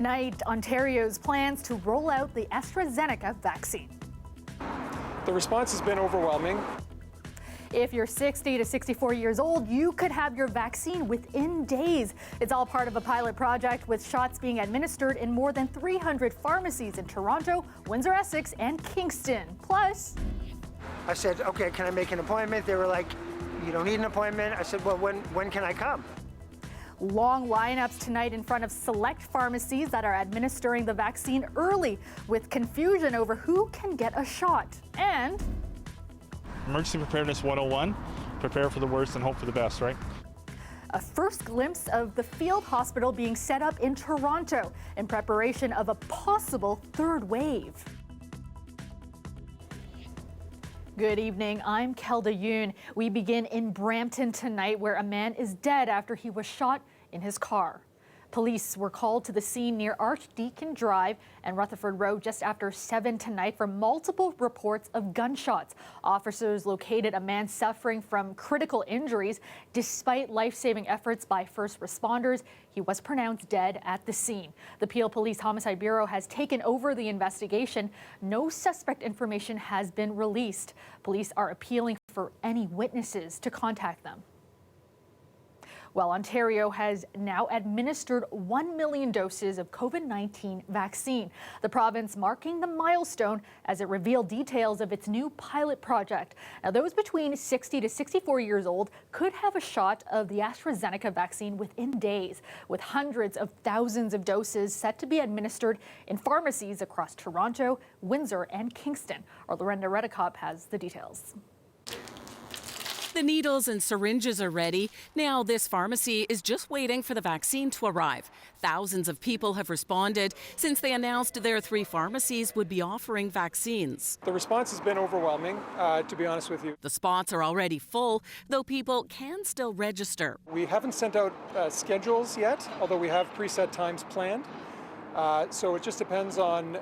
Tonight, Ontario's plans to roll out the AstraZeneca vaccine. The response has been overwhelming. If you're 60 to 64 years old, you could have your vaccine within days. It's all part of a pilot project with shots being administered in more than 300 pharmacies in Toronto, Windsor, Essex, and Kingston. Plus, I said, okay, can I make an appointment? They were like, you don't need an appointment. I said, well, when can I come? long lineups tonight in front of select pharmacies that are administering the vaccine early, with confusion over who can get a shot. And Emergency Preparedness 101, prepare for the worst and hope for the best, right? a first glimpse of the field hospital being set up in Toronto in preparation of a possible third wave. Good evening, I'm Kelda Yoon. We begin in Brampton tonight, where a man is dead after he was shot in his car. Police were called to the scene near Archdeacon Drive and Rutherford Road just after 7 tonight for multiple reports of gunshots. Officers located a man suffering from critical injuries. Despite life-saving efforts by first responders, he was pronounced dead at the scene. The Peel Police Homicide Bureau has taken over the investigation. No suspect information has been released. Police are appealing for any witnesses to contact them. Well, Ontario has now administered 1 million doses of COVID-19 vaccine. The province marking the milestone as it revealed details of its new pilot project. Now, those between 60 to 64 years old could have a shot of the AstraZeneca vaccine within days, with hundreds of thousands of doses set to be administered in pharmacies across Toronto, Windsor, and Kingston. Our Lorenda Redicop has the details. The needles and syringes are ready. Now this pharmacy is just waiting for the vaccine to arrive. Thousands of people have responded since they announced their 3 pharmacies would be offering vaccines. The response has been overwhelming, to be honest with you. The spots are already full, though people can still register. We haven't sent out schedules yet, although we have preset times planned. So it just depends on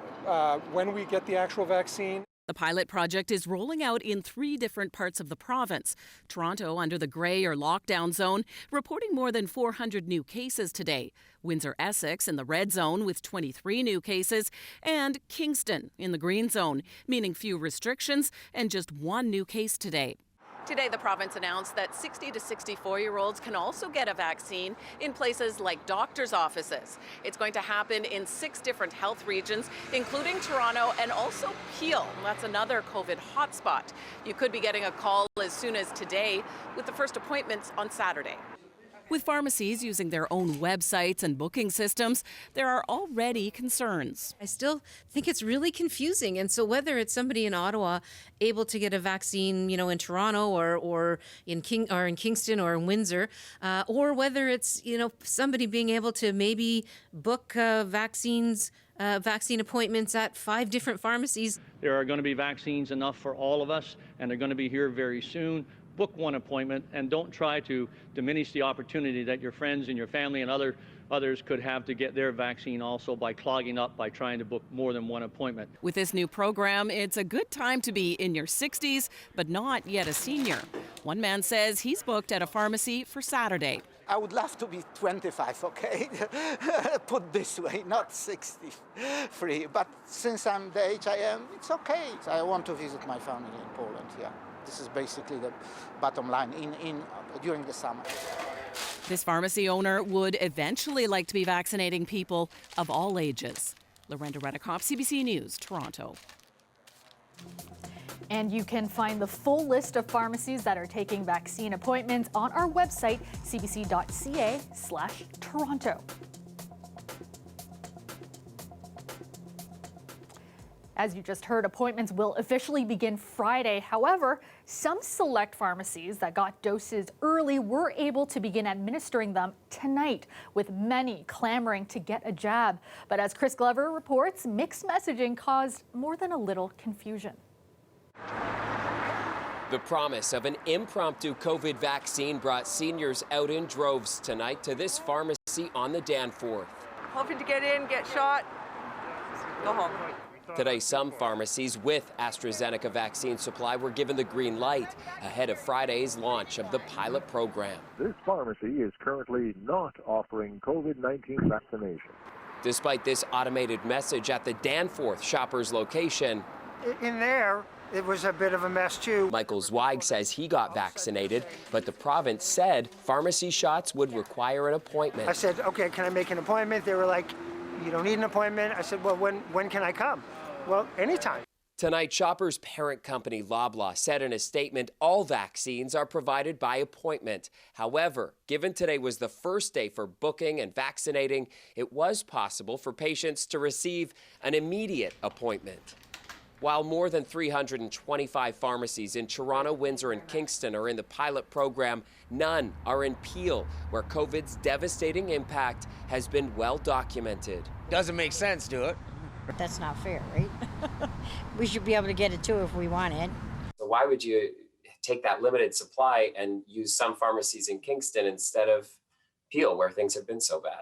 when we get the actual vaccine. The pilot project is rolling out in 3 different parts of the province. Toronto, under the grey or lockdown zone, reporting more than 400 new cases today. Windsor, Essex in the red zone with 23 new cases. And Kingston in the green zone, meaning few restrictions and just 1 new case today. Today, the province announced that 60 to 64-year-olds can also get a vaccine in places like doctors' offices. It's going to happen in 6 different health regions, including Toronto and also Peel. That's another COVID hotspot. You could be getting a call as soon as today, with the first appointments on Saturday. With pharmacies using their own websites and booking systems, there are already concerns. I still think it's really confusing. And so whether it's somebody in Ottawa able to get a vaccine, in Toronto or in Kingston or in Windsor, or whether it's, somebody being able to maybe book vaccine appointments at 5 different pharmacies. There are going to be vaccines enough for all of us, and they're going to be here very soon. Book one appointment and don't try to diminish the opportunity that your friends and your family and others could have to get their vaccine also by clogging up by trying to book more than one appointment. With this new program, it's a good time to be in your 60s, but not yet a senior. One man says he's booked at a pharmacy for Saturday. I would love to be 25, okay? Put this way, not 63. But since I'm the age I am, it's okay. I want to visit my family in Poland, yeah. This is basically the bottom line during the summer. This pharmacy owner would eventually like to be vaccinating people of all ages. Lorenda Redicop, CBC News, Toronto. And you can find the full list of pharmacies that are taking vaccine appointments on our website, cbc.ca/Toronto. As you just heard, appointments will officially begin Friday. However, some select pharmacies that got doses early were able to begin administering them tonight, with many clamoring to get a jab. But as Chris Glover reports, mixed messaging caused more than a little confusion. The promise of an impromptu COVID vaccine brought seniors out in droves tonight to this pharmacy on the Danforth. Hoping to get in, get shot, go home. Today, some pharmacies with AstraZeneca vaccine supply were given the green light ahead of Friday's launch of the pilot program. This pharmacy is currently not offering COVID-19 vaccination. Despite this automated message at the Danforth Shoppers location, In there, it was a bit of a mess too. Michael Zweig says he got vaccinated, but the province said pharmacy shots would require an appointment. I said, okay, can I make an appointment? They were like, you don't need an appointment. I said, well, when can I come? Well, anytime. Tonight, Shoppers' parent company Loblaw said in a statement all vaccines are provided by appointment. However, given today was the first day for booking and vaccinating, it was possible for patients to receive an immediate appointment. While more than 325 pharmacies in Toronto, Windsor, and Kingston are in the pilot program, none are in Peel, where COVID's devastating impact has been well documented. Doesn't make sense, do it? That's not fair, right? We should be able to get it too if we want it. So why would you take that limited supply and use some pharmacies in Kingston instead of Peel, where things have been so bad?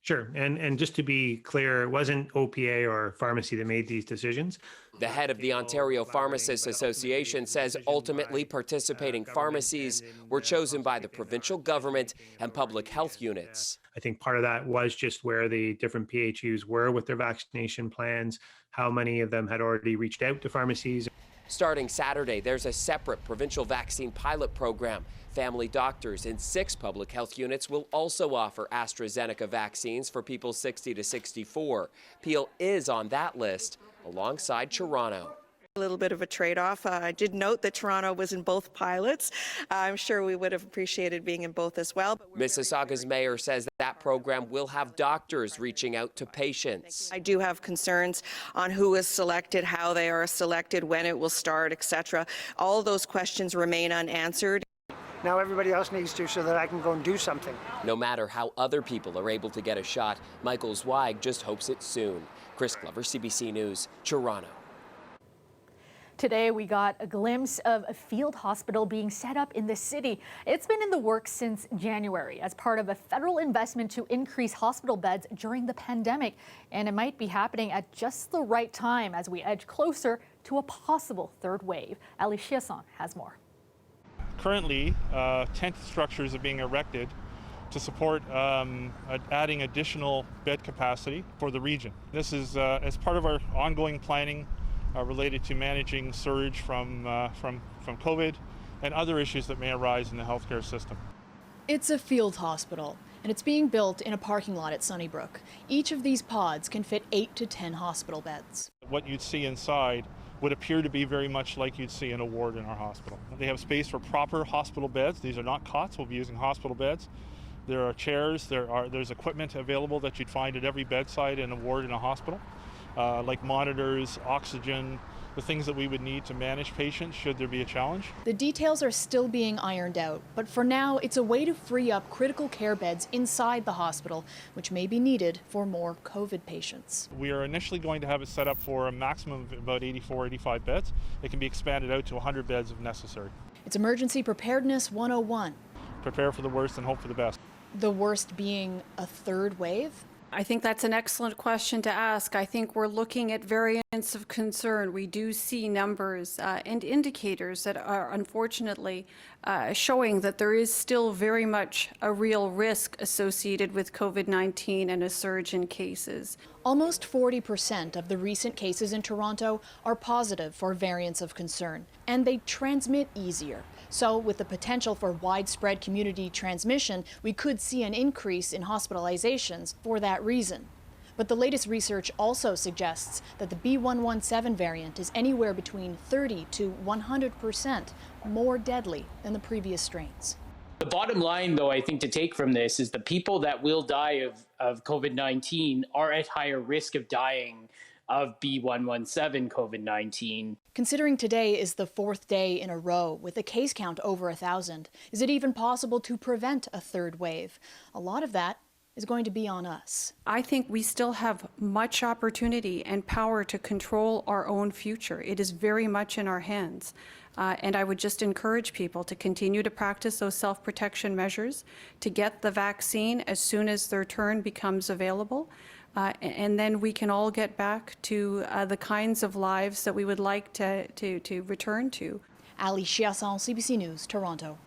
Sure. And just to be clear, it wasn't OPA or pharmacy that made these decisions. The head of the Ontario Pharmacists Association says ultimately participating pharmacies were chosen by the provincial government and public health units. I think part of that was just where the different PHUs were with their vaccination plans, how many of them had already reached out to pharmacies. Starting Saturday, there's a separate provincial vaccine pilot program. Family doctors in 6 public health units will also offer AstraZeneca vaccines for people 60 to 64. Peel is on that list alongside Toronto. A little bit of a trade-off. I did note that Toronto was in both pilots. I'm sure we would have appreciated being in both as well. Mississauga's mayor says that program will have doctors reaching out to patients. I do have concerns on who is selected, how they are selected, when it will start, etc. All those questions remain unanswered. Now everybody else needs to so that I can go and do something. No matter how other people are able to get a shot, Michael Zweig just hopes it's soon. Chris Glover, CBC News, Toronto. Today, we got a glimpse of a field hospital being set up in the city. It's been in the works since January as part of a federal investment to increase hospital beds during the pandemic. And it might be happening at just the right time as we edge closer to a possible third wave. Ali Chiasson has more. Currently, tent structures are being erected to support adding additional bed capacity for the region. This is as part of our ongoing planning related to managing surge from COVID and other issues that may arise in the healthcare system. It's a field hospital, and it's being built in a parking lot at Sunnybrook. Each of these pods can fit 8 to 10 hospital beds. What you'd see inside would appear to be very much like you'd see in a ward in our hospital. They have space for proper hospital beds. These are not cots. We'll be using hospital beds. There are chairs. There's equipment available that you'd find at every bedside in a ward in a hospital, like monitors, oxygen, the things that we would need to manage patients should there be a challenge. The details are still being ironed out, but for now, it's a way to free up critical care beds inside the hospital, which may be needed for more COVID patients. We are initially going to have it set up for a maximum of about 84, 85 beds. It can be expanded out to 100 beds if necessary. It's Emergency Preparedness 101. Prepare for the worst and hope for the best. The worst being a third wave? I think that's an excellent question to ask. I think we're looking at variants of concern. We do see numbers and indicators that are unfortunately showing that there is still very much a real risk associated with COVID-19 and a surge in cases. Almost 40% of the recent cases in Toronto are positive for variants of concern, and they transmit easier. So with the potential for widespread community transmission, we could see an increase in hospitalizations for that reason. But the latest research also suggests that the B117 variant is anywhere between 30 to 100% more deadly than the previous strains. The bottom line, though, I think to take from this is the people that will die of COVID-19 are at higher risk of dying of B117 COVID-19. Considering today is the 4th day in a row with a case count over 1,000, is it even possible to prevent a third wave? A lot of that is going to be on us. I think we still have much opportunity and power to control our own future. It is very much in our hands. And I would just encourage people to continue to practice those self-protection measures, to get the vaccine as soon as their turn becomes available. And then we can all get back to the kinds of lives that we would like to return to. Ali Chiasson, CBC News, Toronto.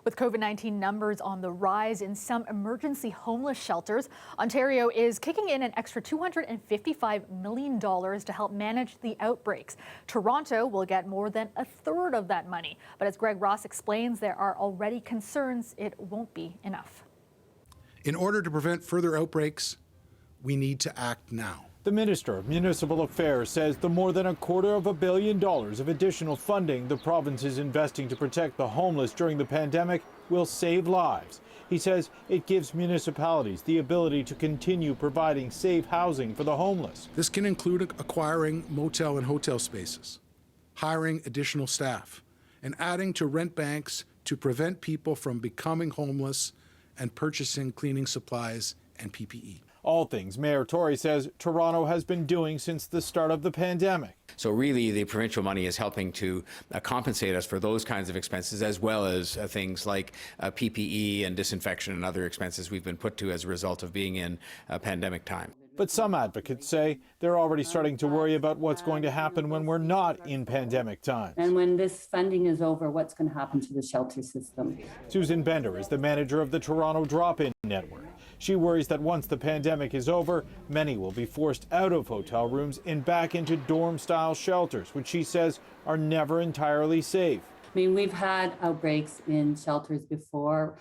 With COVID-19 numbers on the rise in some emergency homeless shelters, Ontario is kicking in an extra $255 million to help manage the outbreaks. Toronto will get more than a third of that money. But as Greg Ross explains, there are already concerns it won't be enough. In order to prevent further outbreaks, we need to act now. The Minister of Municipal Affairs says the more than $250 million of additional funding the province is investing to protect the homeless during the pandemic will save lives. He says it gives municipalities the ability to continue providing safe housing for the homeless. This can include acquiring motel and hotel spaces, hiring additional staff, and adding to rent banks to prevent people from becoming homeless and purchasing cleaning supplies and PPE. All things Mayor Tory says Toronto has been doing since the start of the pandemic. So really the provincial money is helping to compensate us for those kinds of expenses, as well as things like PPE and disinfection and other expenses we've been put to as a result of being in pandemic time. But some advocates say they're already starting to worry about what's going to happen when we're not in pandemic times. And when this funding is over, what's going to happen to the shelter system? Susan Bender is the manager of the Toronto Drop-In Network. She worries that once the pandemic is over, many will be forced out of hotel rooms and back into dorm-style shelters, which she says are never entirely safe. I mean, we've had outbreaks in shelters before.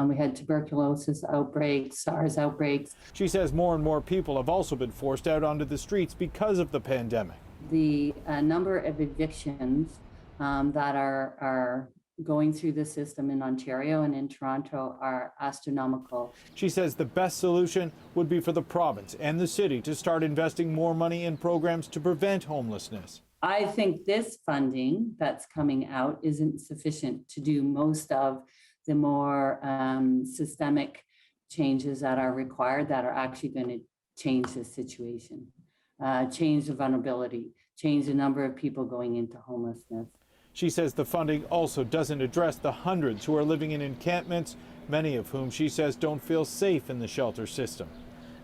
We had tuberculosis outbreaks, SARS outbreaks. She says more and more people have also been forced out onto the streets because of the pandemic. The number of evictions that are going through the system in Ontario and in Toronto are astronomical. She says the best solution would be for the province and the city to start investing more money in programs to prevent homelessness. I think this funding that's coming out isn't sufficient to do most of the more systemic changes that are required, that are actually going to change the situation, change the vulnerability, change the number of people going into homelessness. She says the funding also doesn't address the hundreds who are living in encampments, many of whom she says don't feel safe in the shelter system.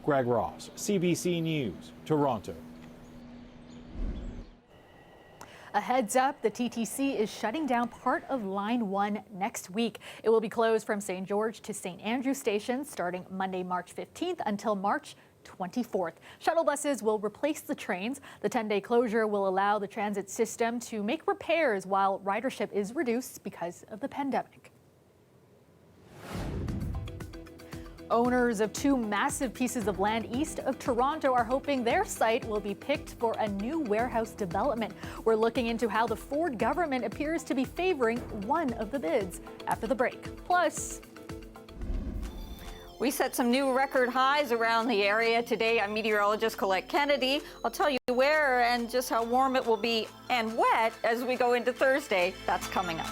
Greg Ross, CBC News, Toronto. A heads up, the TTC is shutting down part of Line 1 next week. It will be closed from St. George to St. Andrew stations starting Monday, March 15th until March 24th. Shuttle buses will replace the trains. The 10-day closure will allow the transit system to make repairs while ridership is reduced because of the pandemic. Owners of two massive pieces of land east of Toronto are hoping their site will be picked for a new warehouse development. We're looking into how the Ford government appears to be favoring one of the bids after the break. Plus, we set some new record highs around the area today. I'm meteorologist Colette Kennedy. I'll tell you where and just how warm it will be and wet as we go into Thursday. That's coming up.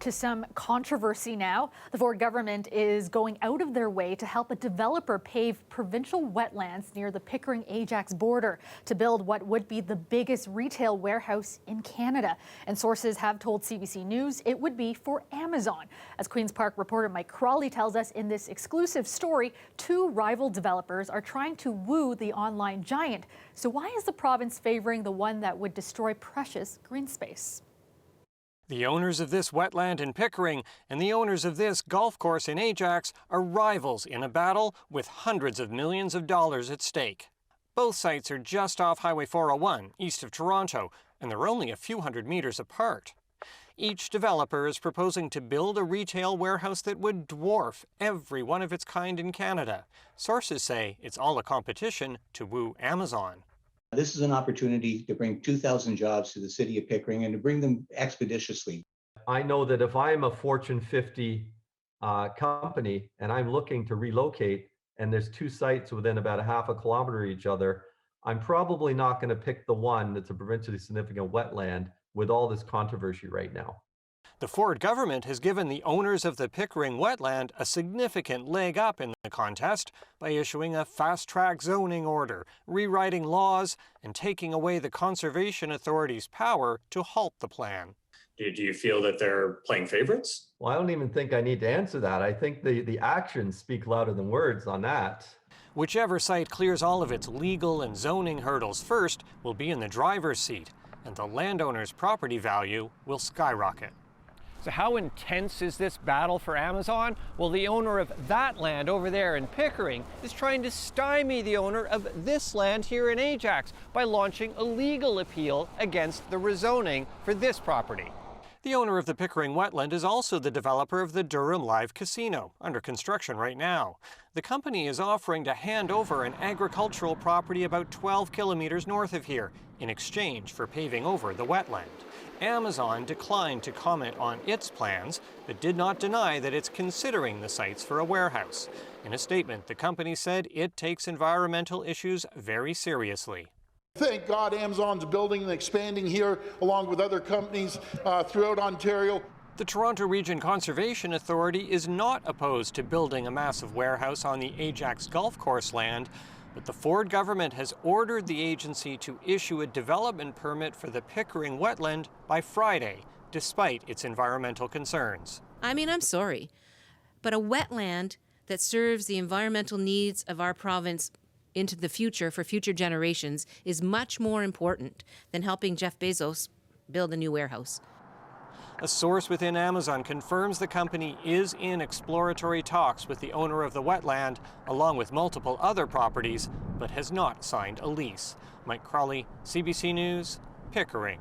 To some controversy now. The Ford government is going out of their way to help a developer pave provincial wetlands near the Pickering-Ajax border to build what would be the biggest retail warehouse in Canada. And sources have told CBC News it would be for Amazon. As Queen's Park reporter Mike Crawley tells us in this exclusive story, two rival developers are trying to woo the online giant. So why is the province favoring the one that would destroy precious green space? The owners of this wetland in Pickering and the owners of this golf course in Ajax are rivals in a battle with hundreds of millions of dollars at stake. Both sites are just off Highway 401, east of Toronto, and they're only a few hundred meters apart. Each developer is proposing to build a retail warehouse that would dwarf every one of its kind in Canada. Sources say it's all a competition to woo Amazon. This is an opportunity to bring 2,000 jobs to the city of Pickering and to bring them expeditiously. I know that if I'm a Fortune 50 company and I'm looking to relocate and there's two sites within about a half a kilometer of each other, I'm probably not going to pick the one that's a provincially significant wetland with all this controversy right now. The Ford government has given the owners of the Pickering wetland a significant leg up in the contest by issuing a fast-track zoning order, rewriting laws, and taking away the Conservation Authority's power to halt the plan. Do you feel that they're playing favorites? Well, I don't even think I need to answer that. I think the actions speak louder than words on that. Whichever site clears all of its legal and zoning hurdles first will be in the driver's seat, and the landowner's property value will skyrocket. So how intense is this battle for Amazon? Well, the owner of that land over there in Pickering is trying to stymie the owner of this land here in Ajax by launching a legal appeal against the rezoning for this property. The owner of the Pickering wetland is also the developer of the Durham Live Casino, under construction right now. The company is offering to hand over an agricultural property about 12 kilometers north of here in exchange for paving over the wetland. Amazon declined to comment on its plans, but did not deny that it's considering the sites for a warehouse. In a statement, the company said it takes environmental issues very seriously. Thank God Amazon's building and expanding here along with other companies throughout Ontario. The Toronto Region Conservation Authority is not opposed to building a massive warehouse on the Ajax golf course land, but the Ford government has ordered the agency to issue a development permit for the Pickering wetland by Friday, despite its environmental concerns. I mean, I'm sorry, but a wetland that serves the environmental needs of our province into the future for future generations is much more important than helping Jeff Bezos build a new warehouse. A source within Amazon confirms the company is in exploratory talks with the owner of the wetland, along with multiple other properties, but has not signed a lease. Mike Crawley, CBC News, Pickering.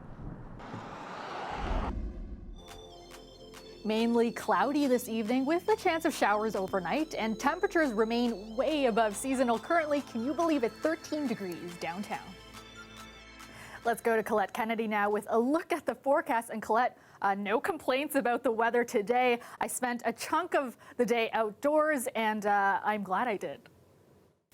Mainly cloudy this evening with the chance of showers overnight, and temperatures remain way above seasonal. Currently, can you believe it, 13 degrees downtown. Let's go to Colette Kennedy now with a look at the forecast. And Colette, no complaints about the weather today. I spent a chunk of the day outdoors, and I'm glad I did.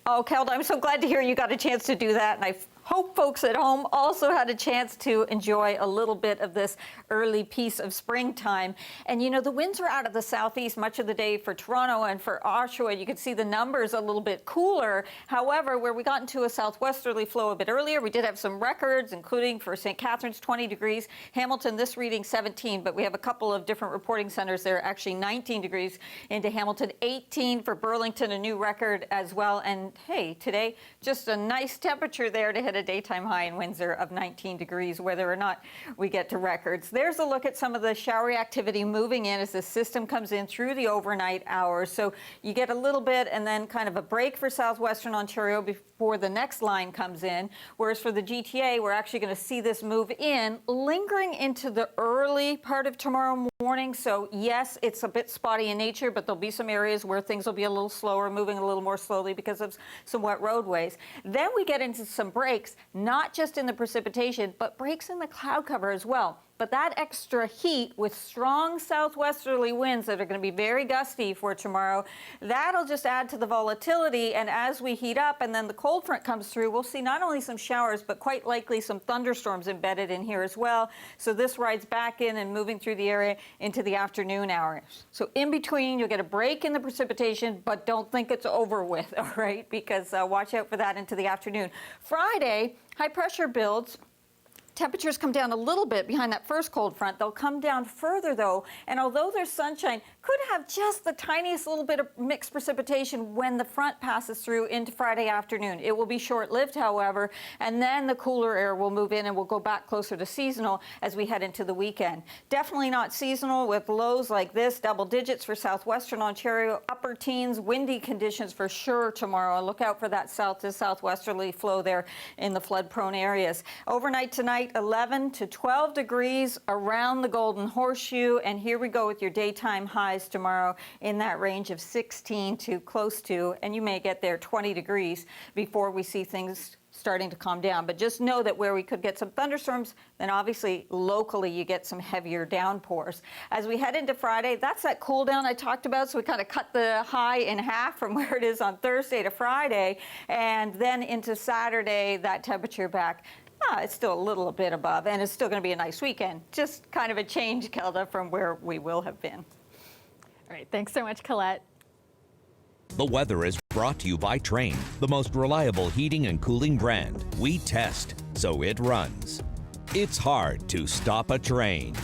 Oh, Kelda, I'm so glad to hear you got a chance to do that, and I hope folks at home also had a chance to enjoy a little bit of this early piece of springtime. And you know, the winds are out of the southeast much of the day for Toronto and for Oshawa. You can see the numbers a little bit cooler. However, where we got into a southwesterly flow a bit earlier, we did have some records, including for St. Catharines, 20 degrees. Hamilton, this reading 17, but we have a couple of different reporting centers there, actually 19 degrees into Hamilton, 18 for Burlington, a new record as well. And hey, today, just a nice temperature there to hit a daytime high in Windsor of 19 degrees, whether or not we get to records. There's a look at some of the showery activity moving in as the system comes in through the overnight hours. So you get a little bit and then kind of a break for southwestern Ontario before the next line comes in. Whereas for the GTA, we're actually going to see this move in, lingering into the early part of tomorrow morning. So yes, it's a bit spotty in nature, but there'll be some areas where things will be a little slower, moving a little more slowly because of some wet roadways. Then we get into some breaks, not just in the precipitation, but breaks in the cloud cover as well. But that extra heat with strong southwesterly winds that are going to be very gusty for tomorrow, that'll just add to the volatility. And as we heat up and then the cold front comes through, we'll see not only some showers, but quite likely some thunderstorms embedded in here as well. So this rides back in and moving through the area into the afternoon hours. So in between, you'll get a break in the precipitation, but don't think it's over with, all right? Because watch out for that into the afternoon. Friday, high pressure builds. Temperatures come down a little bit behind that first cold front. They'll come down further, though, and although there's sunshine, could have just the tiniest little bit of mixed precipitation when the front passes through into Friday afternoon. It will be short-lived, however, and then the cooler air will move in and we'll go back closer to seasonal as we head into the weekend. Definitely not seasonal with lows like this, double digits for southwestern Ontario, upper teens, windy conditions for sure tomorrow. Look out for that south to southwesterly flow there in the flood-prone areas. Overnight tonight, 11 to 12 degrees around the Golden Horseshoe, and here we go with your daytime highs tomorrow in that range of 16 to close to, and you may get there 20 degrees before we see things starting to calm down. But just know that where we could get some thunderstorms, then obviously locally you get some heavier downpours. As we head into Friday, that's that cool down I talked about, so we kind of cut the high in half from where it is on Thursday to Friday, and then into Saturday, that temperature back. It's still a little bit above, and it's still going to be a nice weekend. Just kind of a change, Kelda, from where we will have been. All right, thanks so much, Colette. The weather is brought to you by Trane, the most reliable heating and cooling brand. We test, so it runs. It's hard to stop a train.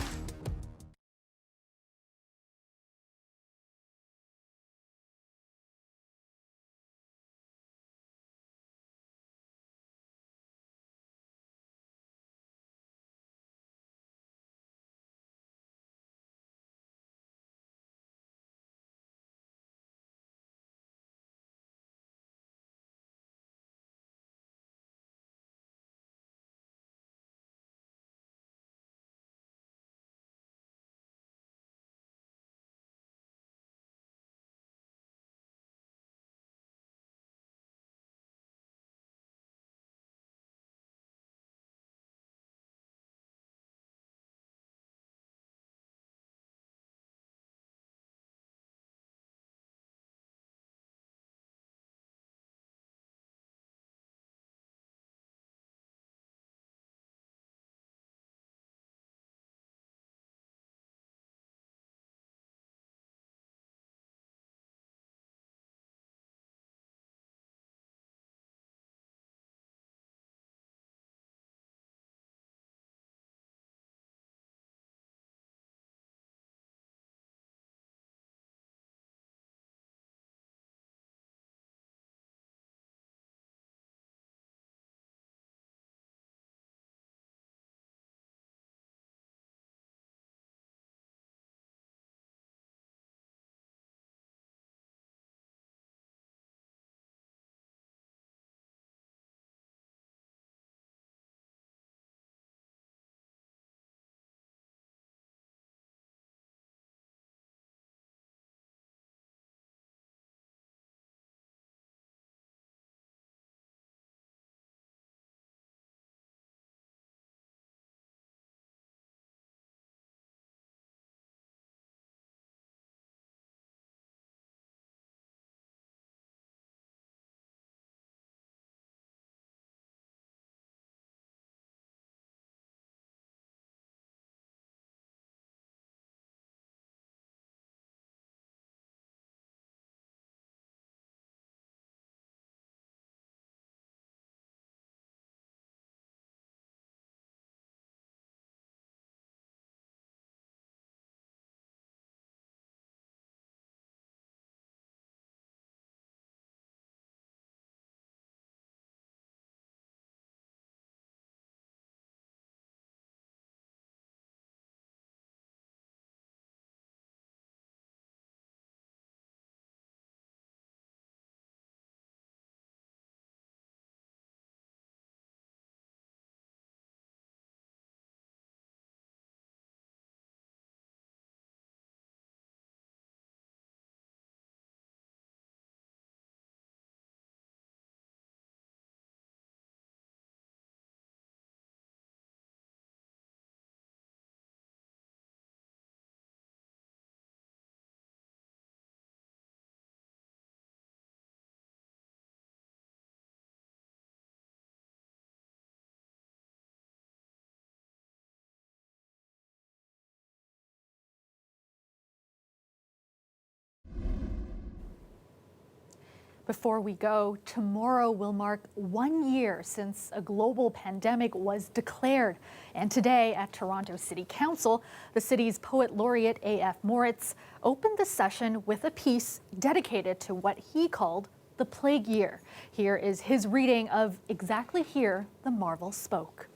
Before we go, tomorrow will mark 1 year since a global pandemic was declared. And today at Toronto City Council, the city's poet laureate A.F. Moritz opened the session with a piece dedicated to what he called the plague year. Here is his reading of Exactly Here the Marvel Spoke.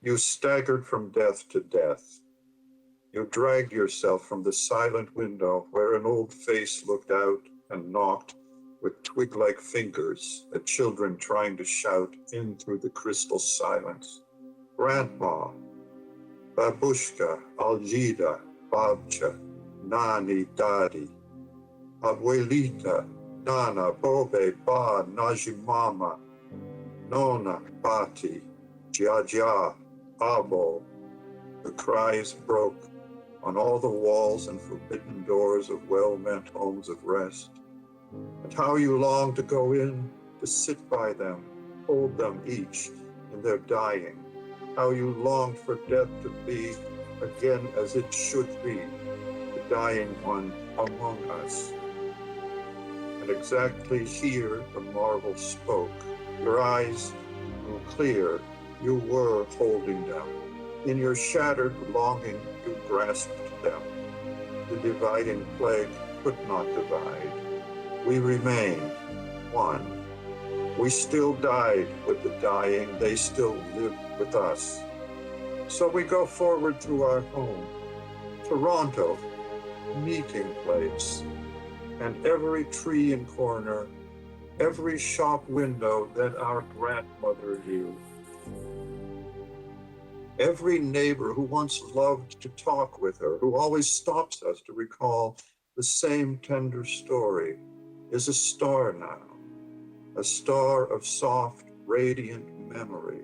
You staggered from death to death. You dragged yourself from the silent window where an old face looked out and knocked with twig-like fingers at children trying to shout in through the crystal silence. Grandma, Babushka, Aljida, Babcha, Nani, Daddy, Abuelita, Nana, Bobe, Ba, Najimama, Nona, Bati, Jiajia, Abo. The cries broke on all the walls and forbidden doors of well-meant homes of rest. And how you longed to go in, to sit by them, hold them each in their dying. How you longed for death to be again as it should be, the dying one among us. And exactly here the marvel spoke. Your eyes grew clear, you were holding them. In your shattered longing, you grasped them. The dividing plague could not divide. We remained one. We still died with the dying. They still lived with us. So we go forward through our home, Toronto, meeting place, and every tree and corner, every shop window that our grandmother knew. Every neighbor who once loved to talk with her, who always stops us to recall the same tender story, is a star now, a star of soft, radiant memory.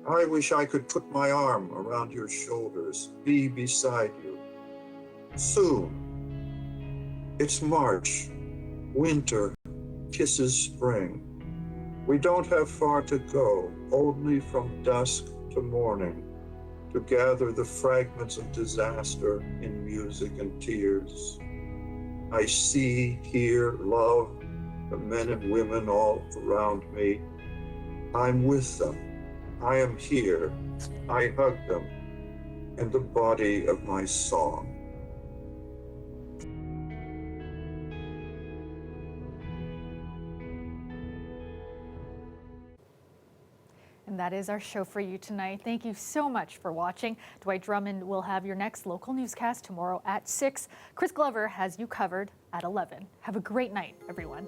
I wish I could put my arm around your shoulders, be beside you. Soon. It's March, winter kisses spring. We don't have far to go, only from dusk to morning, to gather the fragments of disaster in music and tears. I see, hear, love the men and women all around me. I'm with them. I am here. I hug them in the body of my song. And that is our show for you tonight. Thank you so much for watching. Dwight Drummond will have your next local newscast tomorrow at 6. Chris Glover has you covered at 11. Have a great night, everyone.